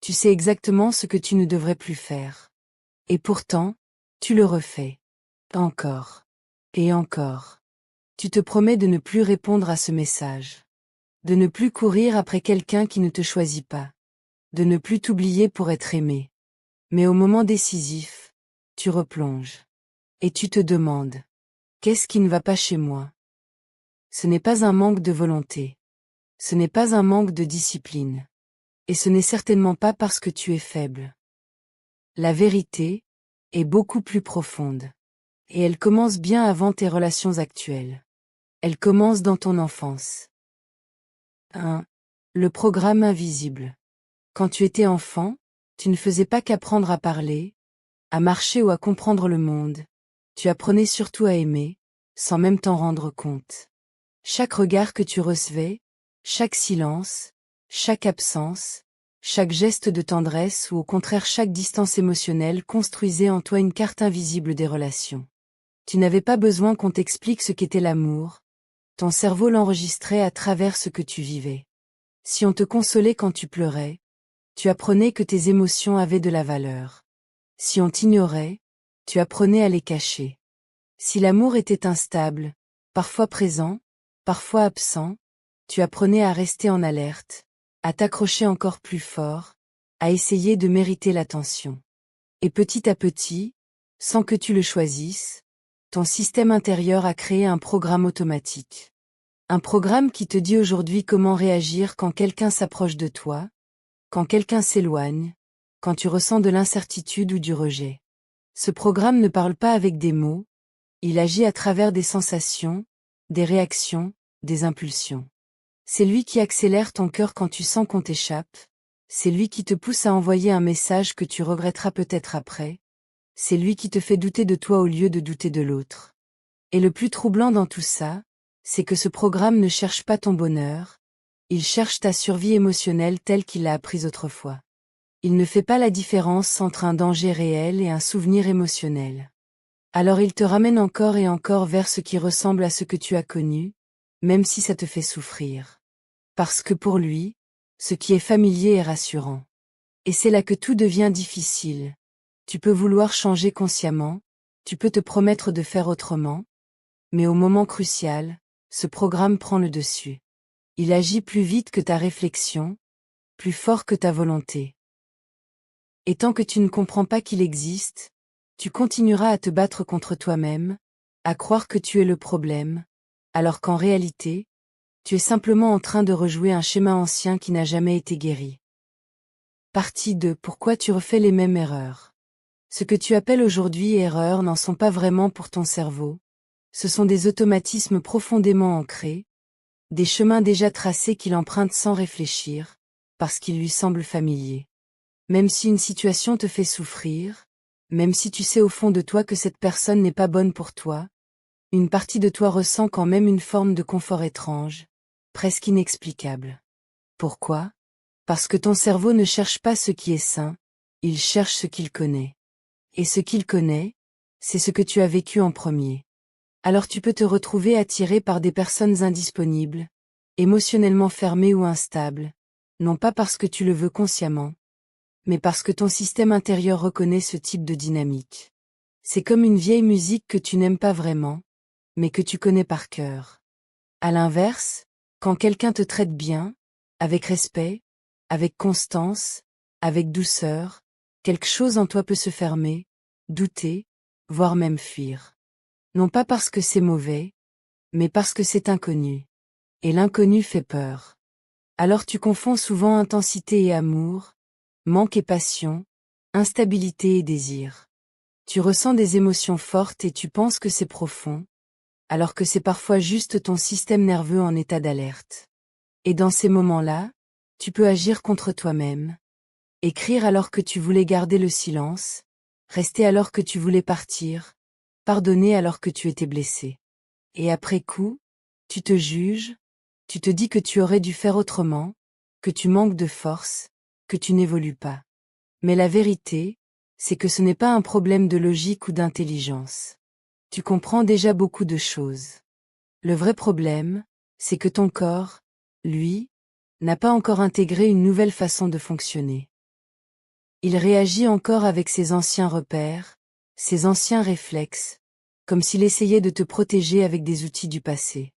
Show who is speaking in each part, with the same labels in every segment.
Speaker 1: Tu sais exactement ce que tu ne devrais plus faire. Et pourtant, tu le refais. Encore. Et encore. Tu te promets de ne plus répondre à ce message. De ne plus courir après quelqu'un qui ne te choisit pas. De ne plus t'oublier pour être aimé. Mais au moment décisif, tu replonges. Et tu te demandes. Qu'est-ce qui ne va pas chez moi? Ce n'est pas un manque de volonté. Ce n'est pas un manque de discipline. Et ce n'est certainement pas parce que tu es faible. La vérité est beaucoup plus profonde. Et elle commence bien avant tes relations actuelles. Elle commence dans ton enfance. 1. Le programme invisible. Quand tu étais enfant, tu ne faisais pas qu'apprendre à parler, à marcher ou à comprendre le monde. Tu apprenais surtout à aimer, sans même t'en rendre compte. Chaque regard que tu recevais, chaque silence, chaque absence, chaque geste de tendresse ou au contraire chaque distance émotionnelle construisait en toi une carte invisible des relations. Tu n'avais pas besoin qu'on t'explique ce qu'était l'amour. Ton cerveau l'enregistrait à travers ce que tu vivais. Si on te consolait quand tu pleurais, tu apprenais que tes émotions avaient de la valeur. Si on t'ignorait, tu apprenais à les cacher. Si l'amour était instable, parfois présent, parfois absent, tu apprenais à rester en alerte, à t'accrocher encore plus fort, à essayer de mériter l'attention. Et petit à petit, sans que tu le choisisses, ton système intérieur a créé un programme automatique. Un programme qui te dit aujourd'hui comment réagir quand quelqu'un s'approche de toi, quand quelqu'un s'éloigne, quand tu ressens de l'incertitude ou du rejet. Ce programme ne parle pas avec des mots, il agit à travers des sensations, des réactions, des impulsions. C'est lui qui accélère ton cœur quand tu sens qu'on t'échappe, c'est lui qui te pousse à envoyer un message que tu regretteras peut-être après, c'est lui qui te fait douter de toi au lieu de douter de l'autre. Et le plus troublant dans tout ça, c'est que ce programme ne cherche pas ton bonheur, il cherche ta survie émotionnelle telle qu'il l'a apprise autrefois. Il ne fait pas la différence entre un danger réel et un souvenir émotionnel. Alors il te ramène encore et encore vers ce qui ressemble à ce que tu as connu, même si ça te fait souffrir. Parce que pour lui, ce qui est familier est rassurant. Et c'est là que tout devient difficile. Tu peux vouloir changer consciemment, tu peux te promettre de faire autrement, mais au moment crucial, ce programme prend le dessus. Il agit plus vite que ta réflexion, plus fort que ta volonté. Et tant que tu ne comprends pas qu'il existe, tu continueras à te battre contre toi-même, à croire que tu es le problème, alors qu'en réalité, tu es simplement en train de rejouer un schéma ancien qui n'a jamais été guéri. Partie 2. Pourquoi tu refais les mêmes erreurs? Ce que tu appelles aujourd'hui erreurs n'en sont pas vraiment pour ton cerveau. Ce sont des automatismes profondément ancrés, des chemins déjà tracés qu'il emprunte sans réfléchir, parce qu'ils lui semblent familiers. Même si une situation te fait souffrir, même si tu sais au fond de toi que cette personne n'est pas bonne pour toi, une partie de toi ressent quand même une forme de confort étrange, presque inexplicable. Pourquoi? Parce que ton cerveau ne cherche pas ce qui est sain, il cherche ce qu'il connaît. Et ce qu'il connaît, c'est ce que tu as vécu en premier. Alors tu peux te retrouver attiré par des personnes indisponibles, émotionnellement fermées ou instables, non pas parce que tu le veux consciemment, mais parce que ton système intérieur reconnaît ce type de dynamique. C'est comme une vieille musique que tu n'aimes pas vraiment, mais que tu connais par cœur. À l'inverse, quand quelqu'un te traite bien, avec respect, avec constance, avec douceur, quelque chose en toi peut se fermer, douter, voire même fuir. Non pas parce que c'est mauvais, mais parce que c'est inconnu. Et l'inconnu fait peur. Alors tu confonds souvent intensité et amour, manque et passion, instabilité et désir. Tu ressens des émotions fortes et tu penses que c'est profond, alors que c'est parfois juste ton système nerveux en état d'alerte. Et dans ces moments-là, tu peux agir contre toi-même. Écrire alors que tu voulais garder le silence, rester alors que tu voulais partir, pardonner alors que tu étais blessé. Et après coup, tu te juges, tu te dis que tu aurais dû faire autrement, que tu manques de force, que tu n'évolues pas. Mais la vérité, c'est que ce n'est pas un problème de logique ou d'intelligence. Tu comprends déjà beaucoup de choses. Le vrai problème, c'est que ton corps, lui, n'a pas encore intégré une nouvelle façon de fonctionner. Il réagit encore avec ses anciens repères, ses anciens réflexes, comme s'il essayait de te protéger avec des outils du passé.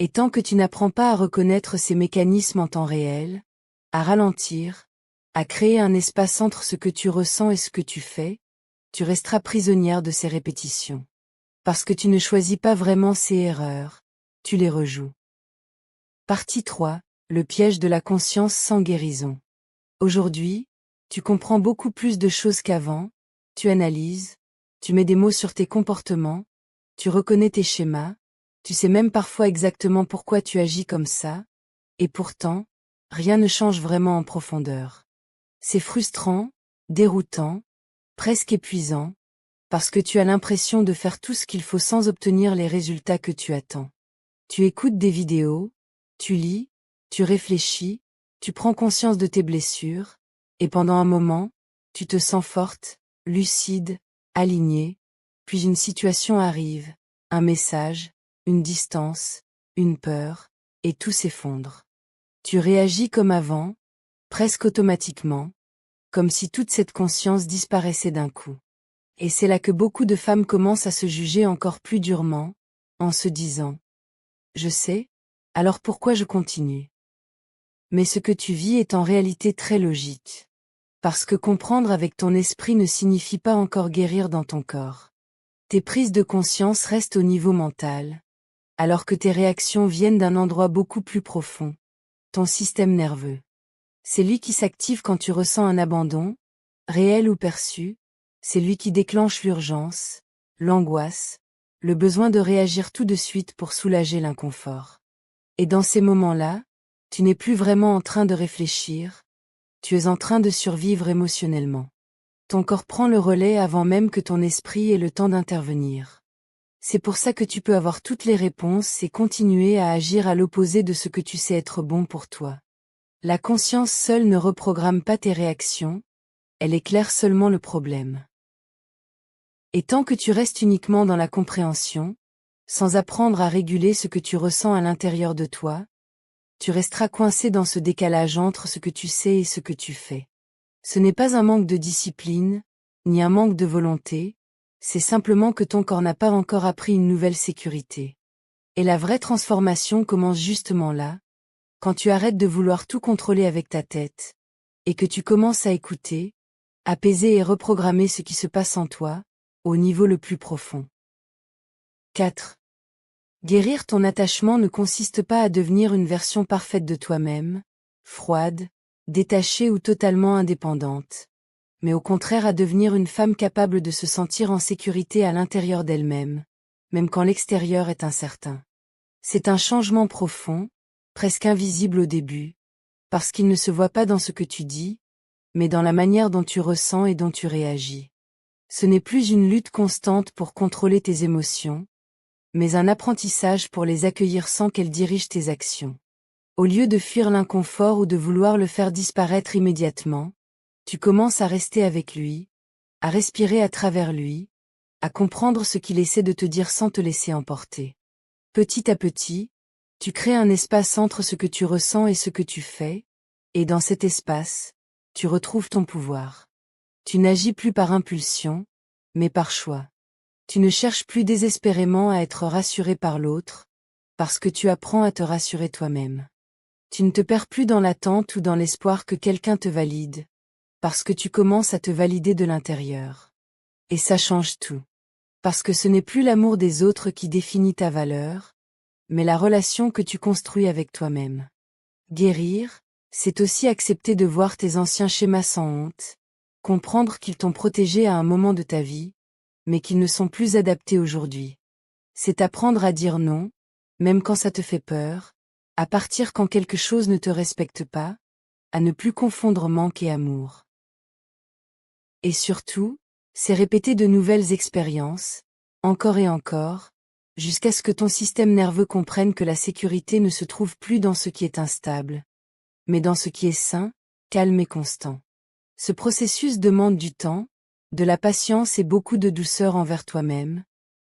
Speaker 1: Et tant que tu n'apprends pas à reconnaître ces mécanismes en temps réel, à ralentir, à créer un espace entre ce que tu ressens et ce que tu fais, tu resteras prisonnière de ces répétitions. Parce que tu ne choisis pas vraiment ces erreurs, tu les rejoues. Partie 3. Le piège de la conscience sans guérison. Aujourd'hui, tu comprends beaucoup plus de choses qu'avant, tu analyses, tu mets des mots sur tes comportements, tu reconnais tes schémas, tu sais même parfois exactement pourquoi tu agis comme ça, et pourtant, rien ne change vraiment en profondeur. C'est frustrant, déroutant, presque épuisant, parce que tu as l'impression de faire tout ce qu'il faut sans obtenir les résultats que tu attends. Tu écoutes des vidéos, tu lis, tu réfléchis, tu prends conscience de tes blessures, et pendant un moment, tu te sens forte, lucide, alignée, puis une situation arrive, un message, une distance, une peur, et tout s'effondre. Tu réagis comme avant, presque automatiquement, comme si toute cette conscience disparaissait d'un coup. Et c'est là que beaucoup de femmes commencent à se juger encore plus durement, en se disant « Je sais, alors pourquoi je continue ?» Mais ce que tu vis est en réalité très logique. Parce que comprendre avec ton esprit ne signifie pas encore guérir dans ton corps. Tes prises de conscience restent au niveau mental, alors que tes réactions viennent d'un endroit beaucoup plus profond, ton système nerveux. C'est lui qui s'active quand tu ressens un abandon, réel ou perçu, c'est lui qui déclenche l'urgence, l'angoisse, le besoin de réagir tout de suite pour soulager l'inconfort. Et dans ces moments-là, tu n'es plus vraiment en train de réfléchir, tu es en train de survivre émotionnellement. Ton corps prend le relais avant même que ton esprit ait le temps d'intervenir. C'est pour ça que tu peux avoir toutes les réponses et continuer à agir à l'opposé de ce que tu sais être bon pour toi. La conscience seule ne reprogramme pas tes réactions, elle éclaire seulement le problème. Et tant que tu restes uniquement dans la compréhension, sans apprendre à réguler ce que tu ressens à l'intérieur de toi, tu resteras coincé dans ce décalage entre ce que tu sais et ce que tu fais. Ce n'est pas un manque de discipline, ni un manque de volonté, c'est simplement que ton corps n'a pas encore appris une nouvelle sécurité. Et la vraie transformation commence justement là, quand tu arrêtes de vouloir tout contrôler avec ta tête, et que tu commences à écouter, apaiser et reprogrammer ce qui se passe en toi, au niveau le plus profond. 4. Guérir ton attachement ne consiste pas à devenir une version parfaite de toi-même, froide, détachée ou totalement indépendante, mais au contraire à devenir une femme capable de se sentir en sécurité à l'intérieur d'elle-même, même quand l'extérieur est incertain. C'est un changement profond, presque invisible au début, parce qu'il ne se voit pas dans ce que tu dis, mais dans la manière dont tu ressens et dont tu réagis. Ce n'est plus une lutte constante pour contrôler tes émotions, mais un apprentissage pour les accueillir sans qu'elles dirigent tes actions. Au lieu de fuir l'inconfort ou de vouloir le faire disparaître immédiatement, tu commences à rester avec lui, à respirer à travers lui, à comprendre ce qu'il essaie de te dire sans te laisser emporter. Petit à petit, tu crées un espace entre ce que tu ressens et ce que tu fais, et dans cet espace, tu retrouves ton pouvoir. Tu n'agis plus par impulsion, mais par choix. Tu ne cherches plus désespérément à être rassuré par l'autre, parce que tu apprends à te rassurer toi-même. Tu ne te perds plus dans l'attente ou dans l'espoir que quelqu'un te valide, parce que tu commences à te valider de l'intérieur. Et ça change tout. Parce que ce n'est plus l'amour des autres qui définit ta valeur, mais la relation que tu construis avec toi-même. Guérir, c'est aussi accepter de voir tes anciens schémas sans honte, comprendre qu'ils t'ont protégé à un moment de ta vie, mais qu'ils ne sont plus adaptés aujourd'hui. C'est apprendre à dire non, même quand ça te fait peur, à partir quand quelque chose ne te respecte pas, à ne plus confondre manque et amour. Et surtout, c'est répéter de nouvelles expériences, encore et encore, jusqu'à ce que ton système nerveux comprenne que la sécurité ne se trouve plus dans ce qui est instable, mais dans ce qui est sain, calme et constant. Ce processus demande du temps, de la patience et beaucoup de douceur envers toi-même,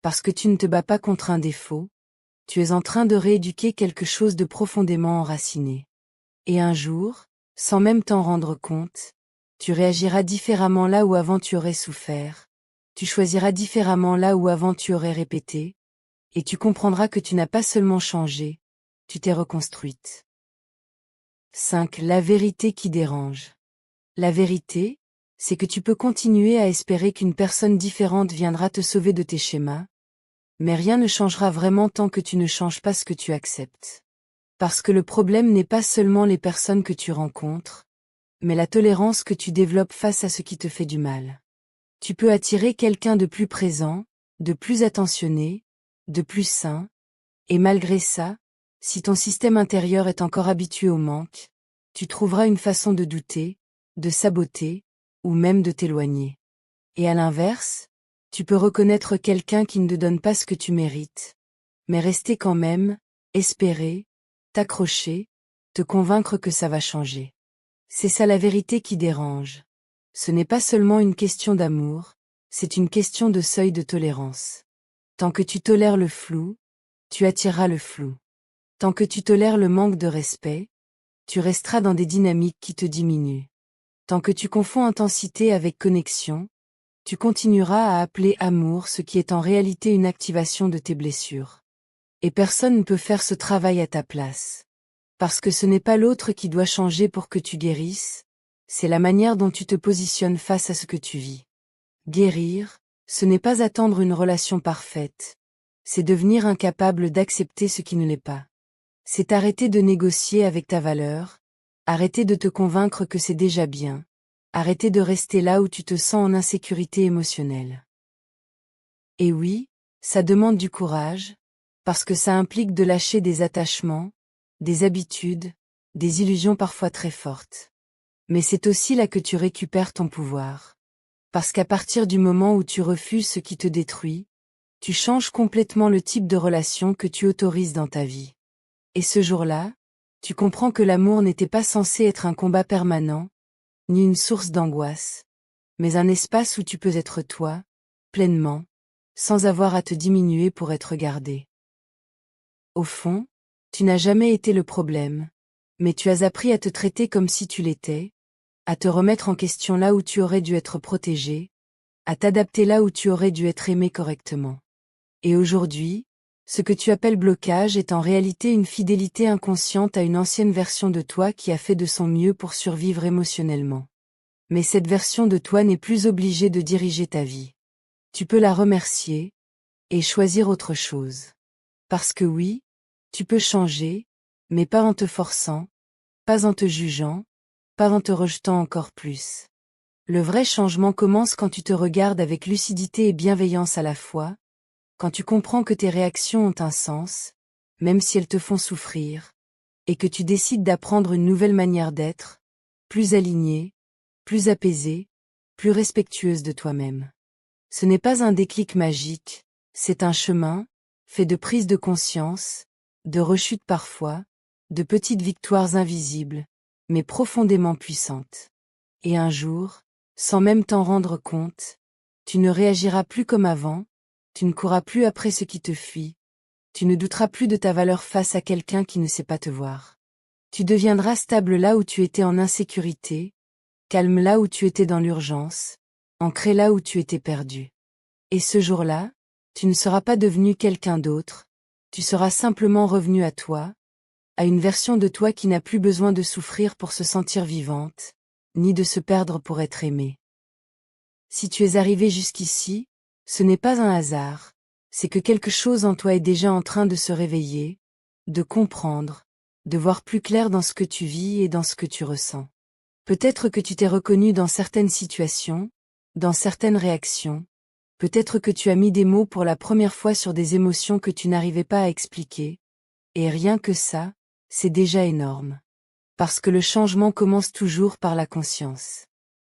Speaker 1: parce que tu ne te bats pas contre un défaut, tu es en train de rééduquer quelque chose de profondément enraciné. Et un jour, sans même t'en rendre compte, Tu réagiras différemment là où avant tu aurais souffert. Tu choisiras différemment là où avant tu aurais répété. Et tu comprendras que tu n'as pas seulement changé, tu t'es reconstruite. 5. La vérité qui dérange. La vérité, c'est que tu peux continuer à espérer qu'une personne différente viendra te sauver de tes schémas, mais rien ne changera vraiment tant que tu ne changes pas ce que tu acceptes. Parce que le problème n'est pas seulement les personnes que tu rencontres, mais la tolérance que tu développes face à ce qui te fait du mal. Tu peux attirer quelqu'un de plus présent, de plus attentionné, de plus sain, et malgré ça, si ton système intérieur est encore habitué au manque, tu trouveras une façon de douter, de saboter, ou même de t'éloigner. Et à l'inverse, tu peux reconnaître quelqu'un qui ne te donne pas ce que tu mérites, mais rester quand même, espérer, t'accrocher, te convaincre que ça va changer. C'est ça la vérité qui dérange. Ce n'est pas seulement une question d'amour, c'est une question de seuil de tolérance. Tant que tu tolères le flou, tu attireras le flou. Tant que tu tolères le manque de respect, tu resteras dans des dynamiques qui te diminuent. Tant que tu confonds intensité avec connexion, tu continueras à appeler amour ce qui est en réalité une activation de tes blessures. Et personne ne peut faire ce travail à ta place. Parce que ce n'est pas l'autre qui doit changer pour que tu guérisses, c'est la manière dont tu te positionnes face à ce que tu vis. Guérir, ce n'est pas attendre une relation parfaite, c'est devenir incapable d'accepter ce qui ne l'est pas. C'est arrêter de négocier avec ta valeur, arrêter de te convaincre que c'est déjà bien, arrêter de rester là où tu te sens en insécurité émotionnelle. Et oui, ça demande du courage, parce que ça implique de lâcher des attachements, des habitudes, des illusions parfois très fortes. Mais c'est aussi là que tu récupères ton pouvoir. Parce qu'à partir du moment où tu refuses ce qui te détruit, tu changes complètement le type de relation que tu autorises dans ta vie. Et ce jour-là, tu comprends que l'amour n'était pas censé être un combat permanent, ni une source d'angoisse, mais un espace où tu peux être toi, pleinement, sans avoir à te diminuer pour être gardé. Au fond, tu n'as jamais été le problème, mais tu as appris à te traiter comme si tu l'étais, à te remettre en question là où tu aurais dû être protégé, à t'adapter là où tu aurais dû être aimé correctement. Et aujourd'hui, ce que tu appelles blocage est en réalité une fidélité inconsciente à une ancienne version de toi qui a fait de son mieux pour survivre émotionnellement. Mais cette version de toi n'est plus obligée de diriger ta vie. Tu peux la remercier et choisir autre chose. Parce que oui, tu peux changer, mais pas en te forçant, pas en te jugeant, pas en te rejetant encore plus. Le vrai changement commence quand tu te regardes avec lucidité et bienveillance à la fois, quand tu comprends que tes réactions ont un sens, même si elles te font souffrir, et que tu décides d'apprendre une nouvelle manière d'être, plus alignée, plus apaisée, plus respectueuse de toi-même. Ce n'est pas un déclic magique, c'est un chemin, fait de prise de conscience, de rechutes parfois, de petites victoires invisibles, mais profondément puissantes. Et un jour, sans même t'en rendre compte, tu ne réagiras plus comme avant, tu ne courras plus après ce qui te fuit, tu ne douteras plus de ta valeur face à quelqu'un qui ne sait pas te voir. Tu deviendras stable là où tu étais en insécurité, calme là où tu étais dans l'urgence, ancré là où tu étais perdu. Et ce jour-là, tu ne seras pas devenu quelqu'un d'autre, tu seras simplement revenu à toi, à une version de toi qui n'a plus besoin de souffrir pour se sentir vivante, ni de se perdre pour être aimée. Si tu es arrivé jusqu'ici, ce n'est pas un hasard, c'est que quelque chose en toi est déjà en train de se réveiller, de comprendre, de voir plus clair dans ce que tu vis et dans ce que tu ressens. Peut-être que tu t'es reconnu dans certaines situations, dans certaines réactions, peut-être que tu as mis des mots pour la première fois sur des émotions que tu n'arrivais pas à expliquer, et rien que ça, c'est déjà énorme. Parce que le changement commence toujours par la conscience.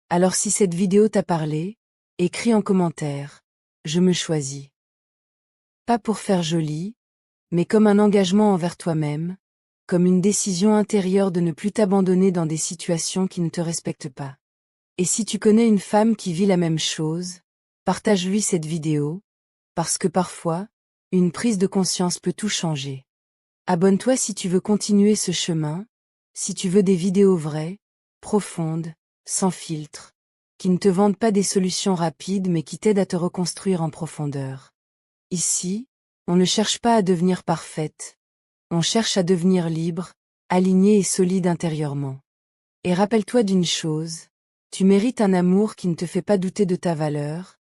Speaker 1: Alors si cette vidéo t'a parlé, écris en commentaire, je me choisis. Pas pour faire joli, mais comme un engagement envers toi-même, comme une décision intérieure de ne plus t'abandonner dans des situations qui ne te respectent pas. Et si tu connais une femme qui vit la même chose, partage-lui cette vidéo, parce que parfois, une prise de conscience peut tout changer. Abonne-toi si tu veux continuer ce chemin, si tu veux des vidéos vraies, profondes, sans filtre, qui ne te vendent pas des solutions rapides mais qui t'aident à te reconstruire en profondeur. Ici, on ne cherche pas à devenir parfaite, on cherche à devenir libre, alignée et solide intérieurement. Et rappelle-toi d'une chose, tu mérites un amour qui ne te fait pas douter de ta valeur,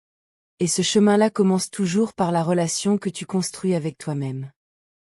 Speaker 1: et ce chemin-là commence toujours par la relation que tu construis avec toi-même.